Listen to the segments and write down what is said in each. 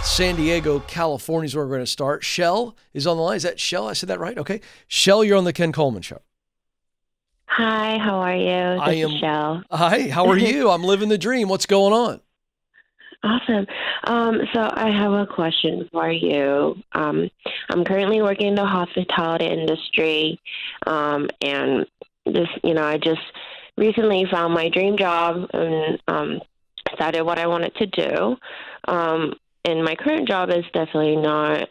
San Diego, California is where we're going to start. Shell is on the line. Is that Shell? I said that right? Okay. Shell, you're on the Ken Coleman Show. Hi, how are you? This is Shell. Hi, how are you? I'm living the dream. What's going on? Awesome. So I have a question for you. I'm currently working in the hospitality industry, and I just recently found my dream job and decided what I wanted to do. And my current job is definitely not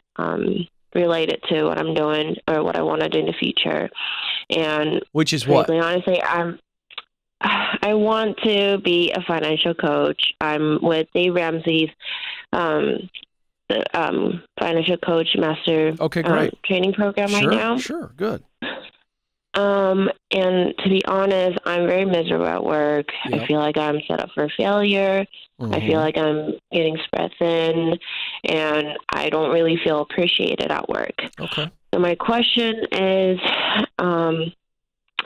related to what I'm doing or what I want to do in the future. And which is what? Honestly, I want to be a financial coach. I'm with Dave Ramsey's financial coach master training program right now. Sure, good. And to be honest, I'm very miserable at work. Yep. I feel like I'm set up for failure. Mm-hmm. I feel like I'm getting spread thin, and I don't really feel appreciated at work. Okay. So my question is,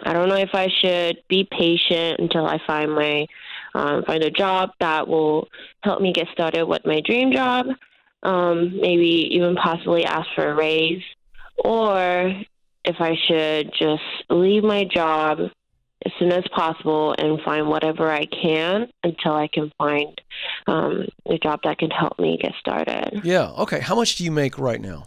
I don't know if I should be patient until I find a job that will help me get started with my dream job, maybe even possibly ask for a raise, or if I should just leave my job as soon as possible and find whatever I can until I can find a job that can help me get started. Yeah. Okay. How much do you make right now,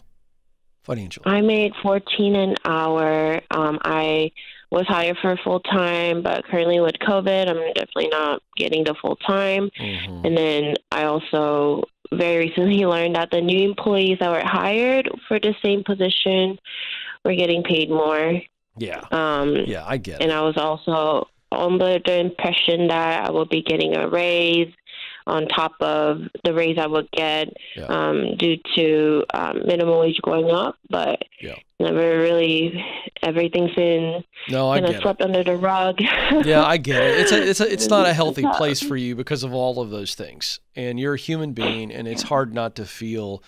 financially? I made $14 an hour. I was hired for full-time, but currently with COVID, I'm definitely not getting the full-time. Mm-hmm. And then I also very recently learned that the new employees that were hired for the same position were getting paid more. Yeah. I get it. And I was also under the impression that I would be getting a raise on top of the raise I would get due to minimum wage going up, but never really. Everything's been swept under the rug. Yeah, I get it. It's not a healthy place for you because of all of those things, and you're a human being, and it's hard not to feel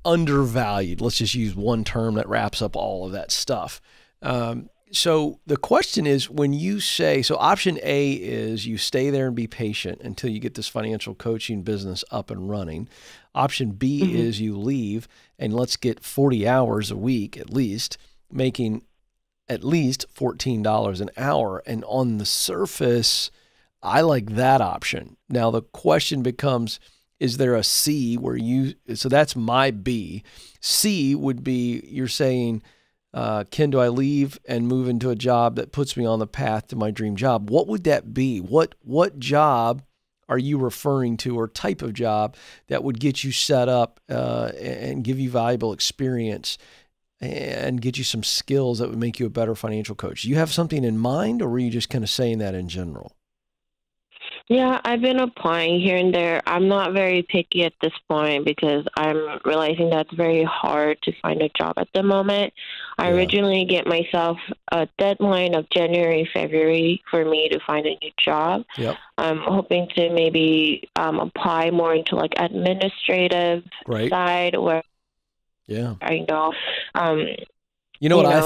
undervalued. Let's just use one term that wraps up all of that stuff. So the question is, when you say, so option A is you stay there and be patient until you get this financial coaching business up and running. Option B is you leave and let's get 40 hours a week at least, making at least $14 an hour. And on the surface, I like that option. Now the question becomes, is there a C where so that's my B. C would be, you're saying, Ken, do I leave and move into a job that puts me on the path to my dream job? What would that be? What job are you referring to, or type of job that would get you set up and give you valuable experience and get you some skills that would make you a better financial coach? Do you have something in mind, or were you just kind of saying that in general? Yeah, I've been applying here and there. I'm not very picky at this point because I'm realizing that it's very hard to find a job at the moment. I originally gave myself a deadline of January, February for me to find a new job. Yep. I'm hoping to maybe apply more into like administrative side where I know. I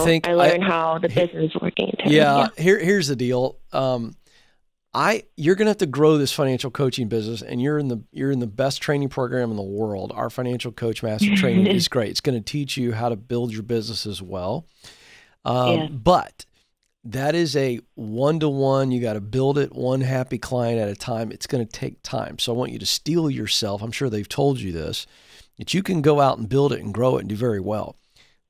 think? I learned how the business is working. Here's the deal. You're going to have to grow this financial coaching business, and you're in the best training program in the world. Our financial coach master training is great. It's going to teach you how to build your business as well. But that is a one-to-one. You got to build it one happy client at a time. It's going to take time. So I want you to steel yourself. I'm sure they've told you this, that you can go out and build it and grow it and do very well,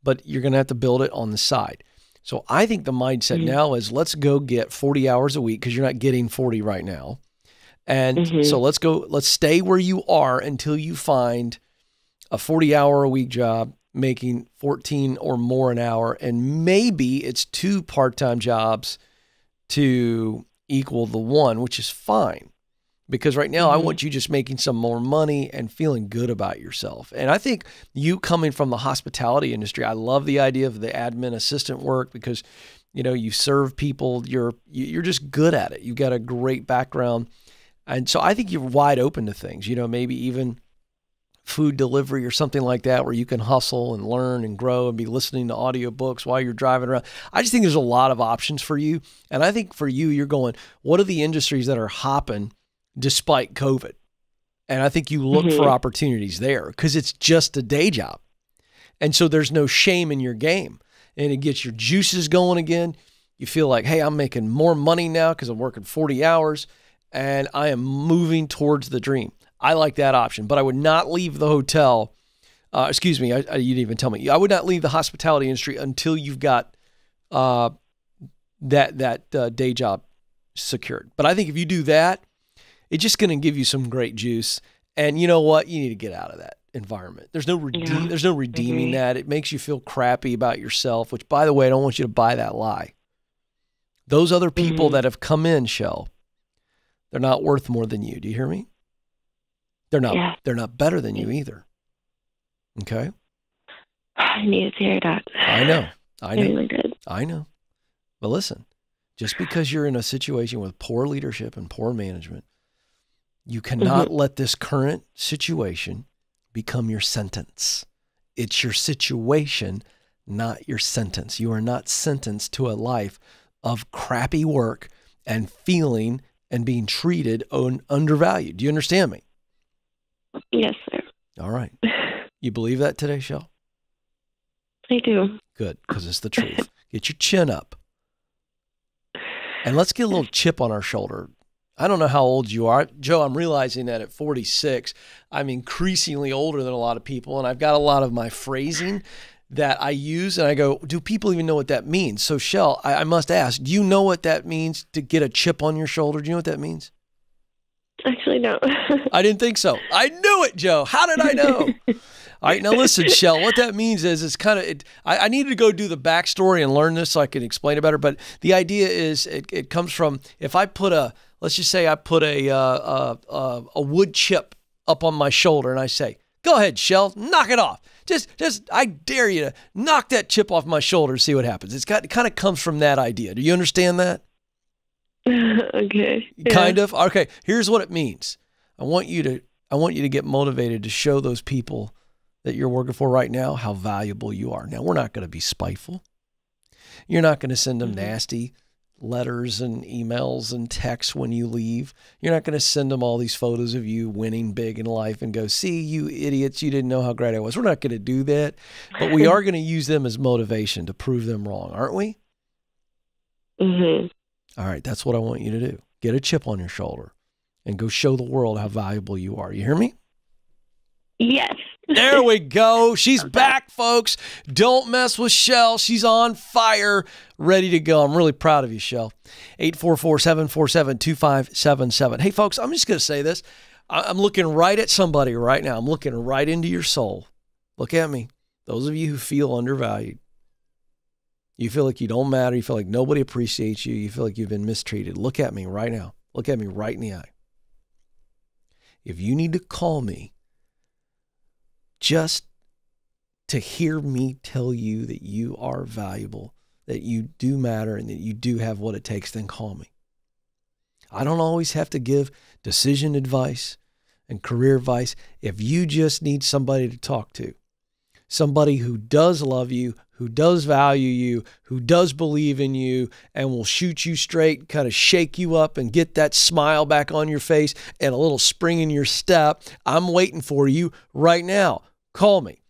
but you're going to have to build it on the side. So I think the mindset now is, let's go get 40 hours a week, because you're not getting 40 right now. And so let's stay where you are until you find a 40-hour-a-week job making 14 or more an hour. And maybe it's 2 part-time jobs to equal the 1, which is fine. Because right now I want you just making some more money and feeling good about yourself. And I think you coming from the hospitality industry, I love the idea of the admin assistant work, because, you serve people, you're just good at it. You've got a great background. And so I think you're wide open to things, maybe even food delivery or something like that, where you can hustle and learn and grow and be listening to audiobooks while you're driving around. I just think there's a lot of options for you. And I think for you, you're going, what are the industries that are hopping despite COVID? And I think you look for opportunities there because it's just a day job. And so there's no shame in your game. And it gets your juices going again. You feel like, hey, I'm making more money now because I'm working 40 hours and I am moving towards the dream. I like that option, but I would not leave the hotel. You didn't even tell me. I would not leave the hospitality industry until you've got that day job secured. But I think if you do that, it's just going to give you some great juice. And you know what? You need to get out of that environment. There's no redeeming that. It makes you feel crappy about yourself, which, by the way, I don't want you to buy that lie. Those other people that have come in, Shell, they're not worth more than you. Do you hear me? They're not better than you either. Okay? I needed to hear that. I know. Really good. I know. But listen, just because you're in a situation with poor leadership and poor management, you cannot let this current situation become your sentence. It's your situation, not your sentence. You are not sentenced to a life of crappy work and feeling and being treated undervalued. Do you understand me? Yes, sir. All right. You believe that today, Shell? I do. Good, because it's the truth. Get your chin up. And let's get a little chip on our shoulder. I don't know how old you are. Joe, I'm realizing that at 46, I'm increasingly older than a lot of people, and I've got a lot of my phrasing that I use, and I go, do people even know what that means? So, Shell, I must ask, do you know what that means to get a chip on your shoulder? Do you know what that means? Actually, no. I didn't think so. I knew it, Joe. How did I know? All right, now listen, Shell, what that means is it's kind of, I needed to go do the backstory and learn this so I can explain it better, but the idea is it comes from, if I put let's just say I put a wood chip up on my shoulder and I say, go ahead, Shell, knock it off. Just, I dare you to knock that chip off my shoulder and see what happens. It kind of comes from that idea. Do you understand that? Okay. Yeah. Kind of. Okay. Here's what it means. I want you to get motivated to show those people that you're working for right now how valuable you are. Now, we're not going to be spiteful. You're not going to send them nasty letters and emails and texts when you leave. You're not going to send them all these photos of you winning big in life and go, see, you idiots, you didn't know how great I was. We're not going to do that, but we are going to use them as motivation to prove them wrong, aren't we? All right, that's what I want you to do. Get a chip on your shoulder and go show the world how valuable you are. You hear me? Yes. There we go. She's back, folks. Don't mess with Shell. She's on fire, ready to go. I'm really proud of you, Shell. 844-747-2577. Hey, folks, I'm just going to say this. I'm looking right at somebody right now. I'm looking right into your soul. Look at me. Those of you who feel undervalued. You feel like you don't matter. You feel like nobody appreciates you. You feel like you've been mistreated. Look at me right now. Look at me right in the eye. If you need to call me just to hear me tell you that you are valuable, that you do matter, and that you do have what it takes, then call me. I don't always have to give decision advice and career advice. If you just need somebody to talk to, somebody who does love you, who does value you, who does believe in you, and will shoot you straight, kind of shake you up and get that smile back on your face and a little spring in your step, I'm waiting for you right now. Call me.